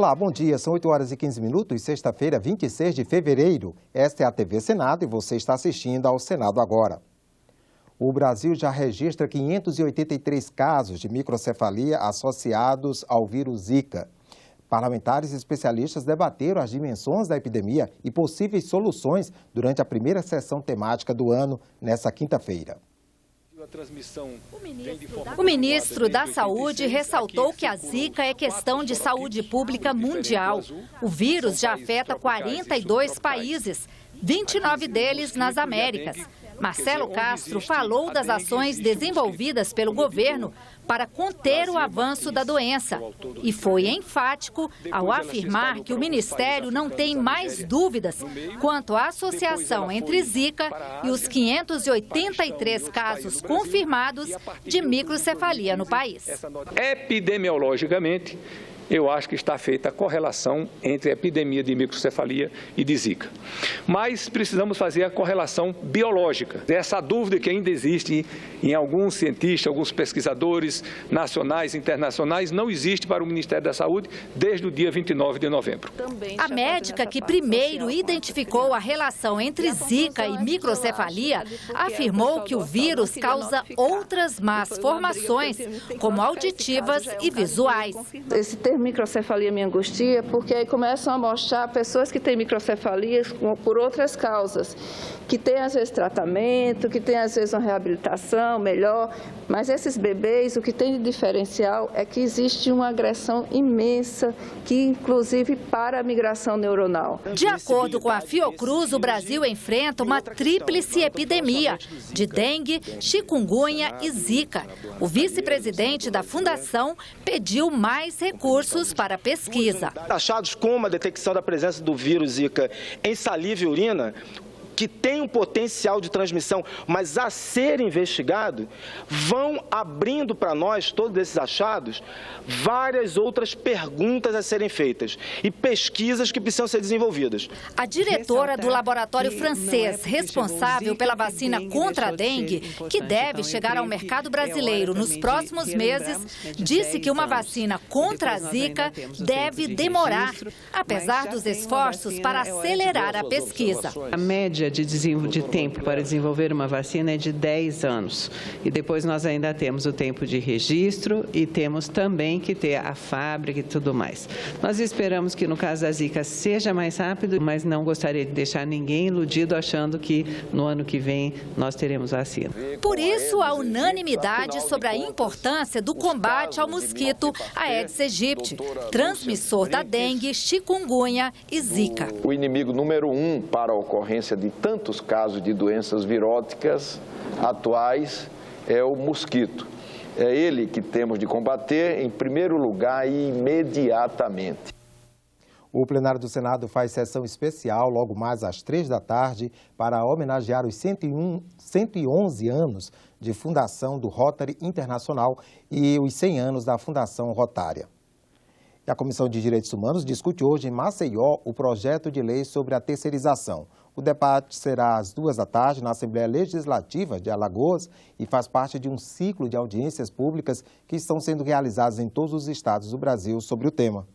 Olá, bom dia. São 8 horas e 15 minutos, sexta-feira, 26 de fevereiro. Esta é a TV Senado e você está assistindo ao Senado Agora. O Brasil já registra 583 casos de microcefalia associados ao vírus Zika. Parlamentares e especialistas debateram as dimensões da epidemia e possíveis soluções durante a primeira sessão temática do ano, nesta quinta-feira. O ministro da Saúde ressaltou que a Zika é questão de saúde pública mundial. O vírus já afeta 42 países, 29 deles nas Américas. Marcelo Castro falou das ações desenvolvidas pelo governo para conter o avanço da doença e foi enfático ao afirmar que o Ministério não tem mais dúvidas quanto à associação entre Zika e os 583 casos confirmados de microcefalia no país. Epidemiologicamente, eu acho que está feita a correlação entre a epidemia de microcefalia e de Zika. Mas precisamos fazer a correlação biológica. Essa dúvida que ainda existe em alguns cientistas, alguns pesquisadores nacionais e internacionais, não existe para o Ministério da Saúde desde o dia 29 de novembro. A médica que primeiro identificou a relação entre Zika e microcefalia afirmou que o vírus causa outras más formações, como auditivas e visuais. Esse termo microcefalia me angustia, porque aí começam a mostrar pessoas que têm microcefalia por outras causas, que têm às vezes tratamento, que têm às vezes uma reabilitação melhor, mas esses bebês, o que tem de diferencial é que existe uma agressão imensa, que inclusive para a migração neuronal. De acordo com a Fiocruz, o Brasil enfrenta uma tríplice epidemia de dengue, chikungunya e zika. O vice-presidente da fundação pediu mais recursos para a pesquisa. Achados como a detecção da presença do vírus Zika em saliva e urina, que tem um potencial de transmissão, mas a ser investigado, vão abrindo para nós, todos esses achados, várias outras perguntas a serem feitas e pesquisas que precisam ser desenvolvidas. A diretora do laboratório francês responsável pela vacina contra a dengue, que deve chegar ao mercado brasileiro nos próximos meses, disse que uma vacina contra a Zika deve demorar, apesar dos esforços para acelerar a pesquisa. A média de tempo para desenvolver uma vacina é de 10 anos. E depois nós ainda temos o tempo de registro e temos também que ter a fábrica e tudo mais. Nós esperamos que no caso da Zika seja mais rápido, mas não gostaria de deixar ninguém iludido achando que no ano que vem nós teremos vacina. Por isso, a unanimidade sobre a importância do combate ao mosquito Aedes aegypti, transmissor da dengue, chikungunya e Zika. O inimigo número 1 para a ocorrência de tantos casos de doenças viróticas atuais é o mosquito. É ele que temos de combater em primeiro lugar e imediatamente. O plenário do Senado faz sessão especial logo mais às 3 da tarde para homenagear os 111 anos de fundação do Rotary Internacional e os 100 anos da Fundação Rotária. A Comissão de Direitos Humanos discute hoje em Maceió o projeto de lei sobre a terceirização. O debate será às 2 da tarde na Assembleia Legislativa de Alagoas e faz parte de um ciclo de audiências públicas que estão sendo realizadas em todos os estados do Brasil sobre o tema.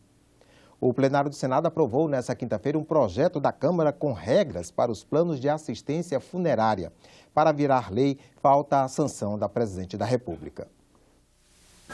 O plenário do Senado aprovou nesta quinta-feira um projeto da Câmara com regras para os planos de assistência funerária. Para virar lei, falta a sanção da Presidente da República.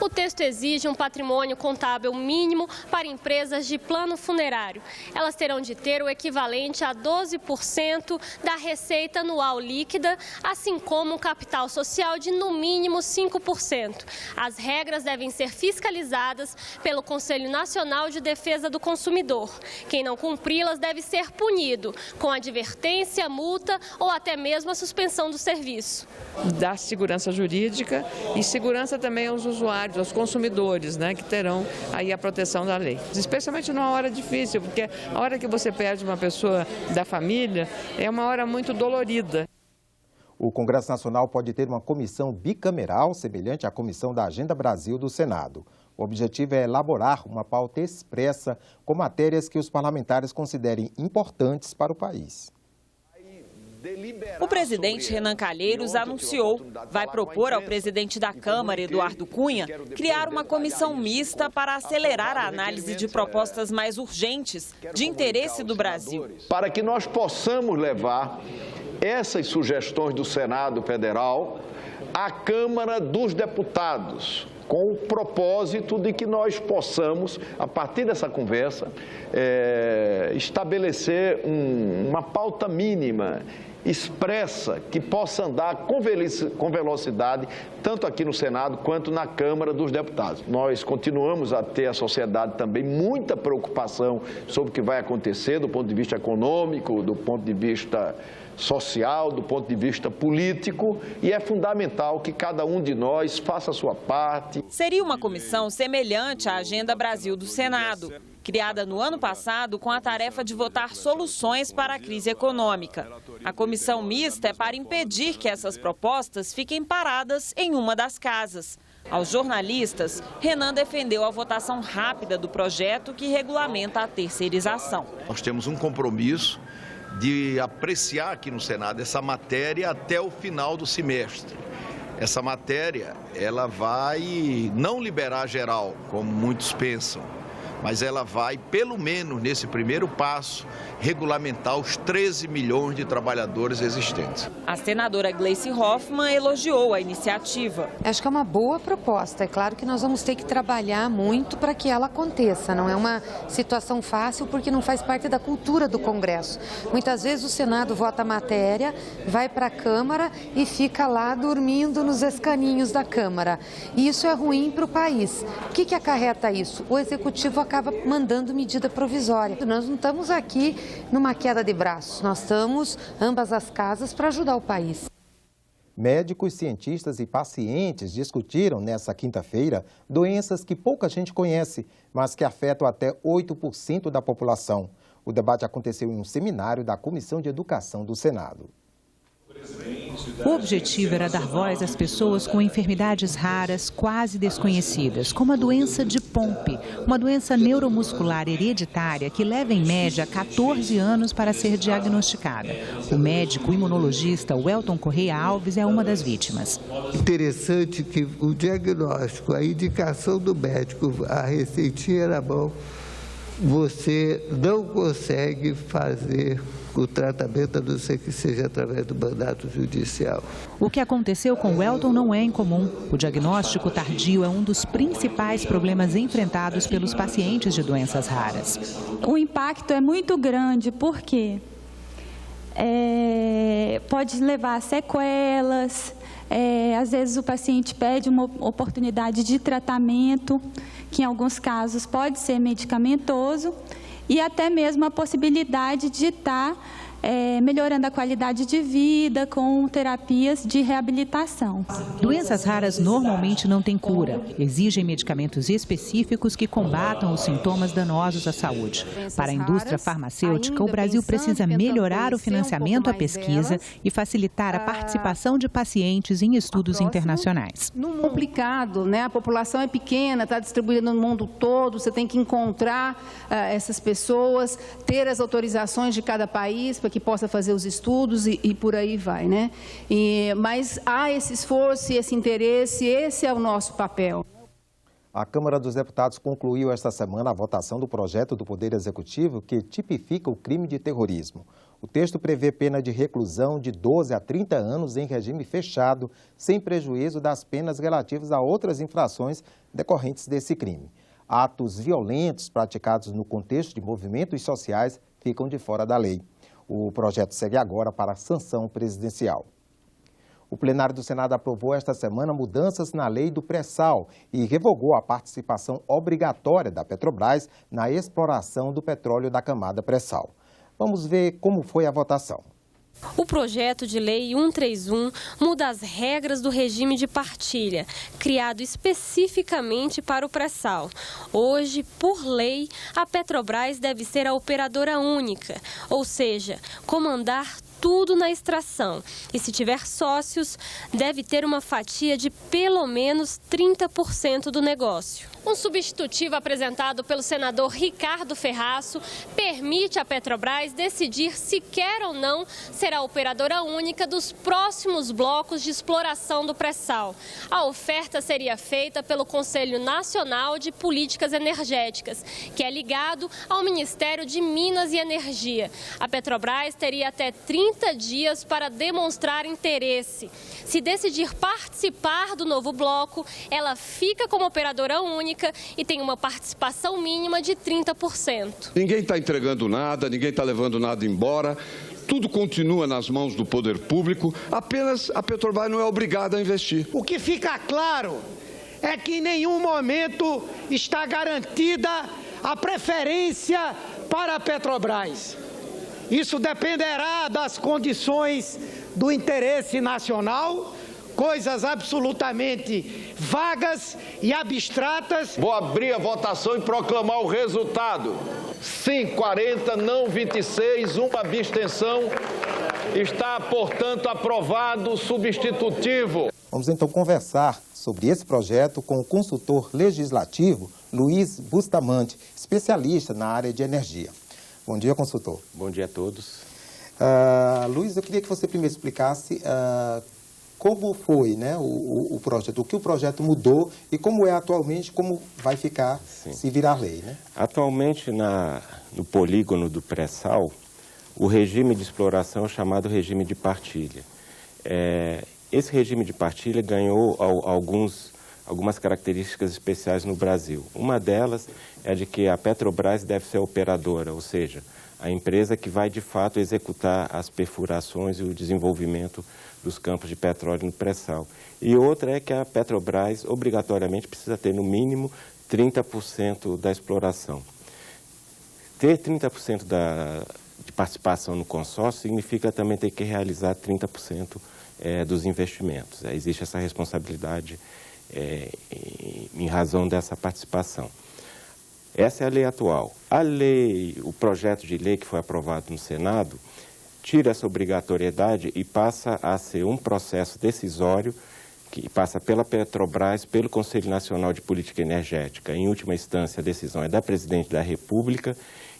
O texto exige um patrimônio contábil mínimo para empresas de plano funerário. Elas terão de ter o equivalente a 12% da receita anual líquida, assim como um capital social de no mínimo 5%. As regras devem ser fiscalizadas pelo Conselho Nacional de Defesa do Consumidor. Quem não cumpri-las deve ser punido com advertência, multa ou até mesmo a suspensão do serviço. Dá segurança jurídica e segurança também aos usuários, aos consumidores, né, que terão aí a proteção da lei. Especialmente numa hora difícil, porque a hora que você perde uma pessoa da família é uma hora muito dolorida. O Congresso Nacional pode ter uma comissão bicameral semelhante à Comissão da Agenda Brasil do Senado. O objetivo é elaborar uma pauta expressa com matérias que os parlamentares considerem importantes para o país. O presidente Renan Calheiros anunciou, vai propor ao presidente da Câmara, Eduardo Cunha, criar uma comissão mista para acelerar a análise de propostas mais urgentes de interesse do Brasil. Para que nós possamos levar essas sugestões do Senado Federal à Câmara dos Deputados, com o propósito de que nós possamos, a partir dessa conversa, estabelecer uma pauta mínima, expressa, que possa andar com velocidade, tanto aqui no Senado quanto na Câmara dos Deputados. Nós continuamos a ter a sociedade também muita preocupação sobre o que vai acontecer do ponto de vista econômico, do ponto de vista social, do ponto de vista político, e é fundamental que cada um de nós faça a sua parte. Seria uma comissão semelhante à Agenda Brasil do Senado, criada no ano passado com a tarefa de votar soluções para a crise econômica. A comissão mista é para impedir que essas propostas fiquem paradas em uma das casas. Aos jornalistas, Renan defendeu a votação rápida do projeto que regulamenta a terceirização. Nós temos um compromisso de apreciar aqui no Senado essa matéria até o final do semestre. Essa matéria, ela vai não liberar geral, como muitos pensam, mas ela vai, pelo menos nesse primeiro passo, regulamentar os 13 milhões de trabalhadores existentes. A senadora Gleice Hoffmann elogiou a iniciativa. Acho que é uma boa proposta. É claro que nós vamos ter que trabalhar muito para que ela aconteça. Não é uma situação fácil porque não faz parte da cultura do Congresso. Muitas vezes o Senado vota a matéria, vai para a Câmara e fica lá dormindo nos escaninhos da Câmara. E isso é ruim para o país. O que acarreta isso? O Executivo acaba mandando medida provisória. Nós não estamos aqui numa queda de braços, nós estamos ambas as casas para ajudar o país. Médicos, cientistas e pacientes discutiram nesta quinta-feira doenças que pouca gente conhece, mas que afetam até 8% da população. O debate aconteceu em um seminário da Comissão de Educação do Senado. O objetivo era dar voz às pessoas com enfermidades raras, quase desconhecidas, como a doença de Pompe, uma doença neuromuscular hereditária que leva em média 14 anos para ser diagnosticada. O médico imunologista Welton Correia Alves é uma das vítimas. Interessante que o diagnóstico, a indicação do médico, a receitinha na mão, você não consegue fazer o tratamento, a não ser que seja através do mandato judicial. O que aconteceu com Welton não é incomum. O diagnóstico tardio é um dos principais problemas enfrentados pelos pacientes de doenças raras. O impacto é muito grande porque pode levar a sequelas, às vezes o paciente pede uma oportunidade de tratamento, que em alguns casos pode ser medicamentoso, e até mesmo a possibilidade de estar melhorando a qualidade de vida com terapias de reabilitação. Doenças raras normalmente não têm cura. Exigem medicamentos específicos que combatam os sintomas danosos à saúde. Para a indústria farmacêutica, o Brasil precisa melhorar o financiamento à pesquisa e facilitar a participação de pacientes em estudos internacionais. Complicado, né? A população é pequena, está distribuída no mundo todo, você tem que encontrar essas pessoas, ter as autorizações de cada país para que possa fazer os estudos e por aí vai, né? Mas há esse esforço e esse interesse, esse é o nosso papel. A Câmara dos Deputados concluiu esta semana a votação do projeto do Poder Executivo que tipifica o crime de terrorismo. O texto prevê pena de reclusão de 12 a 30 anos em regime fechado, sem prejuízo das penas relativas a outras infrações decorrentes desse crime. Atos violentos praticados no contexto de movimentos sociais ficam de fora da lei. O projeto segue agora para a sanção presidencial. O plenário do Senado aprovou esta semana mudanças na lei do pré-sal e revogou a participação obrigatória da Petrobras na exploração do petróleo da camada pré-sal. Vamos ver como foi a votação. O projeto de lei 131 muda as regras do regime de partilha, criado especificamente para o pré-sal. Hoje, por lei, a Petrobras deve ser a operadora única, ou seja, comandar tudo na extração. E se tiver sócios, deve ter uma fatia de pelo menos 30% do negócio. Um substitutivo apresentado pelo senador Ricardo Ferraço permite à Petrobras decidir se quer ou não ser a operadora única dos próximos blocos de exploração do pré-sal. A oferta seria feita pelo Conselho Nacional de Políticas Energéticas, que é ligado ao Ministério de Minas e Energia. A Petrobras teria até 30 dias para demonstrar interesse. Se decidir participar do novo bloco, ela fica como operadora única e tem uma participação mínima de 30%. Ninguém está entregando nada, ninguém está levando nada embora, tudo continua nas mãos do poder público, apenas a Petrobras não é obrigada a investir. O que fica claro é que em nenhum momento está garantida a preferência para a Petrobras. Isso dependerá das condições do interesse nacional, coisas absolutamente vagas e abstratas. Vou abrir a votação e proclamar o resultado. Sim, 40, não 26, uma abstenção. Está, portanto, aprovado o substitutivo. Vamos então conversar sobre esse projeto com o consultor legislativo Luiz Bustamante, especialista na área de energia. Bom dia, consultor. Bom dia a todos. Luiz, eu queria que você primeiro explicasse como foi, né, o projeto, o que o projeto mudou e como é atualmente, como vai ficar se virar lei, né? Atualmente, no polígono do pré-sal, o regime de exploração é chamado regime de partilha. Esse regime de partilha ganhou algumas características especiais no Brasil. Uma delas é de que a Petrobras deve ser operadora, ou seja, a empresa que vai de fato executar as perfurações e o desenvolvimento dos campos de petróleo no pré-sal. E outra é que a Petrobras obrigatoriamente precisa ter no mínimo 30% da exploração. Ter 30% de participação no consórcio significa também ter que realizar 30% dos investimentos. Existe essa responsabilidade em razão dessa participação. Essa é a lei atual. O projeto de lei que foi aprovado no Senado tira essa obrigatoriedade e passa a ser um processo decisório que passa pela Petrobras, pelo Conselho Nacional de Política Energética. Em última instância, a decisão é da Presidente da República,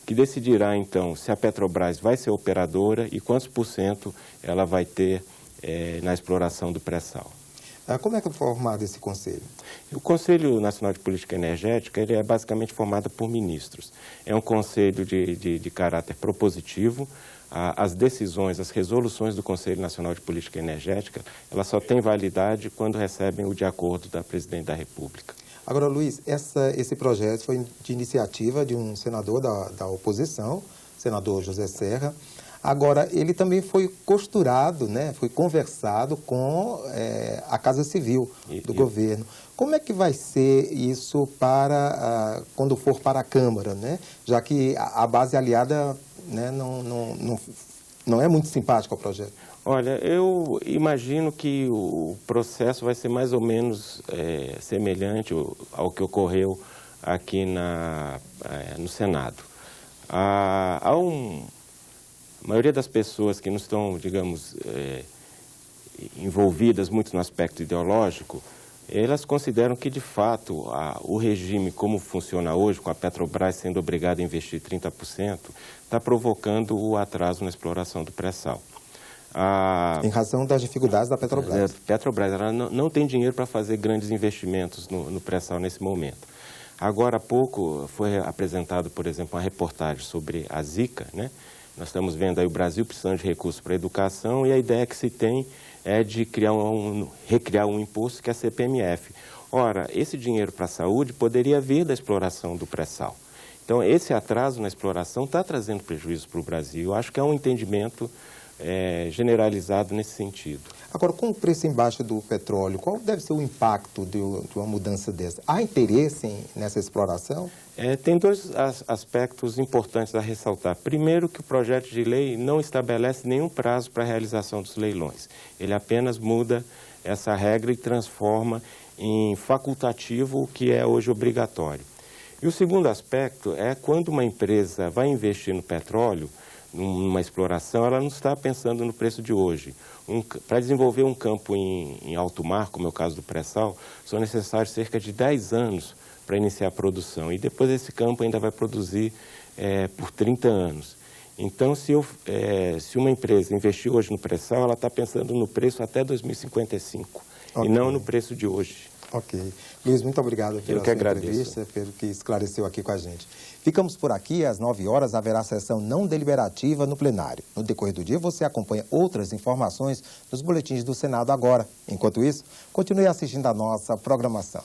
que decidirá, então, se a Petrobras vai ser operadora e quantos % ela vai ter na exploração do pré-sal. Como é que é formado esse conselho? O Conselho Nacional de Política Energética ele é basicamente formado por ministros. É um conselho de caráter propositivo. As decisões, as resoluções do Conselho Nacional de Política Energética, elas só têm validade quando recebem o de acordo da Presidente da República. Agora, Luiz, esse projeto foi de iniciativa de um senador da oposição, senador José Serra. Agora, ele também foi costurado, né, foi conversado com a Casa Civil do governo. Como é que vai ser isso quando for para a Câmara, né? Já que a base aliada, né, não é muito simpática ao projeto? Olha, eu imagino que o processo vai ser mais ou menos semelhante ao que ocorreu aqui no Senado. A maioria das pessoas que não estão, digamos, envolvidas muito no aspecto ideológico, elas consideram que, de fato, o regime como funciona hoje, com a Petrobras sendo obrigada a investir 30%, está provocando o atraso na exploração do pré-sal. Em razão das dificuldades da Petrobras. A Petrobras ela não tem dinheiro para fazer grandes investimentos no pré-sal nesse momento. Agora há pouco foi apresentado, por exemplo, uma reportagem sobre a Zika, né? Nós estamos vendo aí o Brasil precisando de recursos para a educação e a ideia que se tem é de recriar um imposto que é a CPMF. Ora, esse dinheiro para a saúde poderia vir da exploração do pré-sal. Então, esse atraso na exploração está trazendo prejuízo para o Brasil. Eu acho que é um entendimento generalizado nesse sentido. Agora, com o preço em baixa do petróleo, qual deve ser o impacto de uma mudança dessa? Há interesse nessa exploração? Tem dois aspectos importantes a ressaltar. Primeiro, que o projeto de lei não estabelece nenhum prazo para a realização dos leilões. Ele apenas muda essa regra e transforma em facultativo o que é hoje obrigatório. E o segundo aspecto é quando uma empresa vai investir no petróleo, numa exploração, ela não está pensando no preço de hoje. Para desenvolver um campo em alto mar, como é o caso do pré-sal, são necessários cerca de 10 anos para iniciar a produção. E depois esse campo ainda vai produzir por 30 anos. Então, se uma empresa investir hoje no pré-sal, ela está pensando no preço até 2055, e não no preço de hoje. Ok. Luiz, muito obrigado pela sua entrevista, pelo que esclareceu aqui com a gente. Ficamos por aqui, às 9 horas haverá sessão não deliberativa no plenário. No decorrer do dia você acompanha outras informações nos boletins do Senado agora. Enquanto isso, continue assistindo a nossa programação.